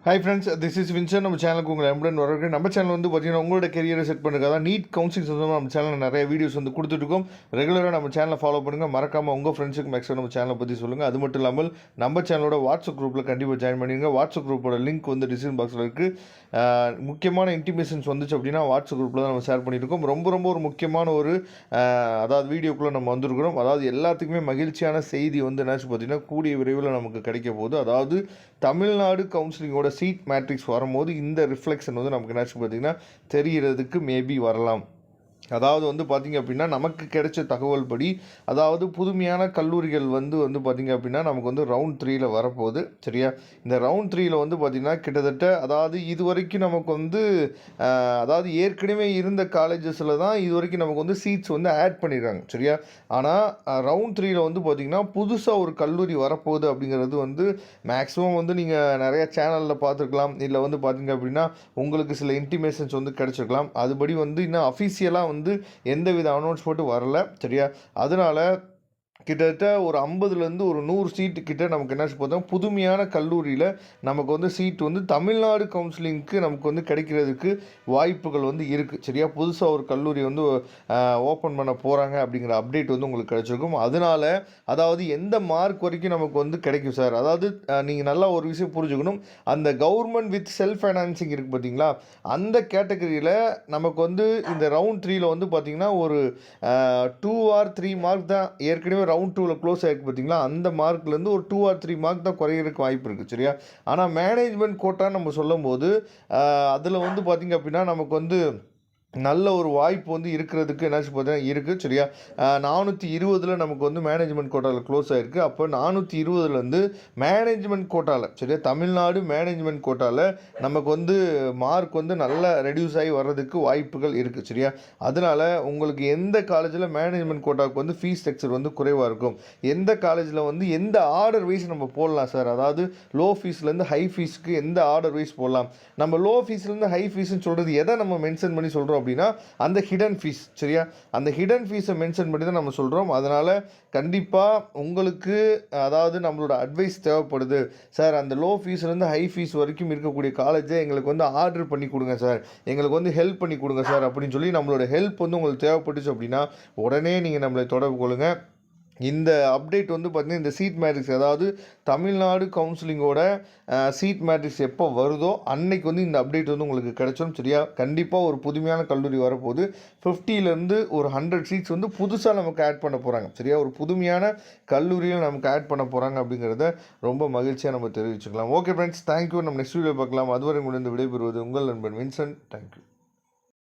Hi friends, this is Vinson. நம்ம சேனலுக்கு உங்களை எம்புடன் வரவேற்கிறேன். நம்ம சேனல் வந்து பார்த்தீங்கன்னா உங்களோட கெரியரை செட் பண்ணுறதுக்காக தான் நீட் கவுன்சிலிங் சொந்தமாக நம்ம சேனலில் நிறைய வீடியோஸ் வந்து கொடுத்துட்ருக்கோம். ரெகுலராக நம்ம சேனலை ஃபாலோ பண்ணுங்கள். மறக்காமல் உங்கள் ஃப்ரெண்ட்ஸுக்கு மேக்ஸிமம் நம்ம சேனலை பற்றி சொல்லுங்கள். அது மட்டும் இல்லாமல் நம்ம சேனலோட வாட்ஸ்அப் குரூப்பில் கண்டிப்பாக ஜாயின் பண்ணிடுங்க. வாட்ஸ்அப் குரூப்போட லிங்க் வந்து டிஸ்கிரிப்ஷன் பாக்ஸில் இருக்குது. முக்கியமான இன்டிமேஷன்ஸ் வந்துச்சு அப்படின்னா வாட்ஸ்அப் குரூப்பில் தான் நம்ம ஷேர் பண்ணியிருக்கோம். ரொம்ப ஒரு முக்கியமான அதாவது வீடியோக்குள்ளே நம்ம வந்திருக்கிறோம். அதாவது எல்லாத்துக்குமே மகிழ்ச்சியான செய்தி வந்து என்னாச்சு பார்த்தீங்கன்னா கூடிய விரைவில் நமக்கு கிடைக்க போகுது. அதாவது தமிழ்நாடு கவுன்சிலிங்கோட சீட் மேட்ரிக்ஸ் வரும்போது இந்த ரிஃப்ளெக்ஷன் வந்து நமக்கு என்னாச்சு பார்த்திங்கன்னா தெரிகிறதுக்கு மேபி வரலாம். அதாவது வந்து பார்த்திங்க அப்படின்னா நமக்கு கிடைச்ச தகவல் படி அதாவது புதுமையான கல்லூரிகள் வந்து பார்த்திங்க அப்படின்னா நமக்கு வந்து ரவுண்ட் 3ல் வரப்போகுது. சரியா, இந்த ரவுண்ட் 3ல் வந்து பார்த்திங்கன்னா கிட்டத்தட்ட அதாவது இது வரைக்கும் நமக்கு வந்து அதாவது ஏற்கனவே இருந்த காலேஜஸில் தான் இது வரைக்கும் நமக்கு வந்து சீட்ஸ் வந்து ஆட் பண்ணிடுறாங்க. சரியா, ஆனால் ரவுண்ட் 3ல் வந்து பார்த்திங்கன்னா புதுசாக ஒரு கல்லூரி வரப்போகுது அப்படிங்கிறது வந்து மேக்ஸிமம் வந்து நீங்கள் நிறைய சேனலில் பார்த்துருக்கலாம். இல்லை வந்து பார்த்திங்க அப்படின்னா உங்களுக்கு சில இன்டிமேஷன்ஸ் வந்து கிடச்சிருக்கலாம். அதுபடி வந்து இன்னும் அஃபீஷியலாக வந்து எந்தவித அனௌன்ஸ்மெண்ட்டு வரல. சரியா, அதனால் கிட்டத்தட்ட ஒரு 50லேருந்து ஒரு 100 சீட்டு கிட்ட நமக்கு என்ன பார்த்தோம் புதுமையான கல்லூரியில் நமக்கு வந்து சீட் வந்து தமிழ்நாடு கவுன்சிலிங்க்கு நமக்கு வந்து கிடைக்கிறதுக்கு வாய்ப்புகள் வந்து இருக்குது. சரியா, புதுசாக ஒரு கல்லூரி வந்து ஓப்பன் பண்ண போகிறாங்க அப்படிங்கிற அப்டேட் வந்து உங்களுக்கு கிடைச்சிருக்கும். அதனால் அதாவது எந்த மார்க் வரைக்கும் நமக்கு வந்து கிடைக்கும் சார், அதாவது நீங்கள் நல்லா ஒரு விஷயம் புரிஞ்சுக்கணும். அந்த கவர்மெண்ட் வித் செல்ஃப் ஃபைனான்சிங் இருக்குது பார்த்தீங்களா, அந்த கேட்டகரியில் நமக்கு வந்து இந்த ரவுண்ட் 3ல் வந்து பார்த்திங்கன்னா ஒரு 2 or 3 மார்க் தான் ஏற்கனவே ரவுண்ட் 2ல் க்ளோஸ் ஆகிருக்கு பார்த்தீங்களா, அந்த மார்க்லேருந்து ஒரு 2 or 3 மார்க் தான் குறையிறதுக்கு வாய்ப்பு இருக்குது. சரியா, ஆனால் மேனேஜ்மெண்ட் கோட்டான்னு நம்ம சொல்லும் போது அதில் வந்து பார்த்திங்க அப்படின்னா நமக்கு வந்து நல்ல ஒரு வாய்ப்பு வந்து இருக்கிறதுக்கு என்னாச்சு பார்த்தீங்கன்னா இருக்குது. சரியா, 420 நமக்கு வந்து மேனேஜ்மெண்ட் கோட்டாவில் க்ளோஸ் ஆகிருக்கு. அப்போ 420 மேனேஜ்மெண்ட் கோட்டாவில் சரியா தமிழ்நாடு மேனேஜ்மெண்ட் கோட்டாவில் நமக்கு வந்து மார்க் வந்து நல்லா ரெடியூஸ் ஆகி வர்றதுக்கு வாய்ப்புகள் இருக்குது. சரியா, அதனால் உங்களுக்கு எந்த காலேஜில் மேனேஜ்மெண்ட் கோட்டாவுக்கு வந்து ஃபீஸ் ஸ்ட்ரக்சர் வந்து குறைவாக இருக்கும், எந்த காலேஜில் வந்து எந்த ஆர்டர் வைஸ் நம்ம போடலாம் சார், அதாவது லோ ஃபீஸ்லேருந்து ஹை ஃபீஸுக்கு எந்த ஆர்டர் வைஸ் போடலாம். நம்ம லோ ஃபீஸ்லேருந்து ஹை ஃபீஸ்ன்னு சொல்கிறது எதை நம்ம மென்ஷன் பண்ணி சொல்கிறோம் அப்படின்னா அந்த ஹிடன் ஃபீஸ். சரியா, அந்த ஹிடன் ஃபீஸை மென்ஷன் பண்ணி தான் நம்ம சொல்கிறோம். அதனால் கண்டிப்பாக உங்களுக்கு அதாவது நம்மளோட அட்வைஸ் தேவைப்படுது சார், அந்த லோ ஃபீஸ்லேருந்து ஹை ஃபீஸ் வரைக்கும் இருக்கக்கூடிய காலேஜை எங்களுக்கு வந்து ஆர்டர் பண்ணி கொடுங்க சார், எங்களுக்கு வந்து ஹெல்ப் பண்ணி கொடுங்க சார் அப்படின்னு சொல்லி நம்மளோட ஹெல்ப் வந்து உங்களுக்கு தேவைப்பட்டுச்சு அப்படின்னா உடனே நீங்கள் நம்மளை தொடர்பு கொள்ளுங்கள். இந்த அப்டேட் வந்து பார்த்திங்கன்னா இந்த சீட் மேட்ரிக்ஸ் அதாவது தமிழ்நாடு கவுன்சிலிங்கோட சீட் மேட்ரிக்ஸ் எப்போ வருதோ அன்னைக்கு வந்து இந்த அப்டேட் வந்து உங்களுக்கு கிடைச்சோம். சரியா, கண்டிப்பாக ஒரு புதுமையான கல்லூரி வரப்போகுது. 50லேருந்து ஒரு 100 சீட்ஸ் வந்து புதுசாக நமக்கு ஆட் பண்ண போகிறாங்க. சரியா, ஒரு புதுமையான கல்லூரியில் நமக்கு ஆட் பண்ண போகிறாங்க அப்படிங்கிறத ரொம்ப மகிழ்ச்சியாக நம்ம தெரிவிச்சுக்கலாம். Okay friends, thank you. நம்ம நெக்ஸ்ட் வீடியோ பார்க்கலாம். அதுவரை உங்களிடம் விடைபெறுவது உங்கள் நண்பன் வின்சென்ட். தேங்க்யூ.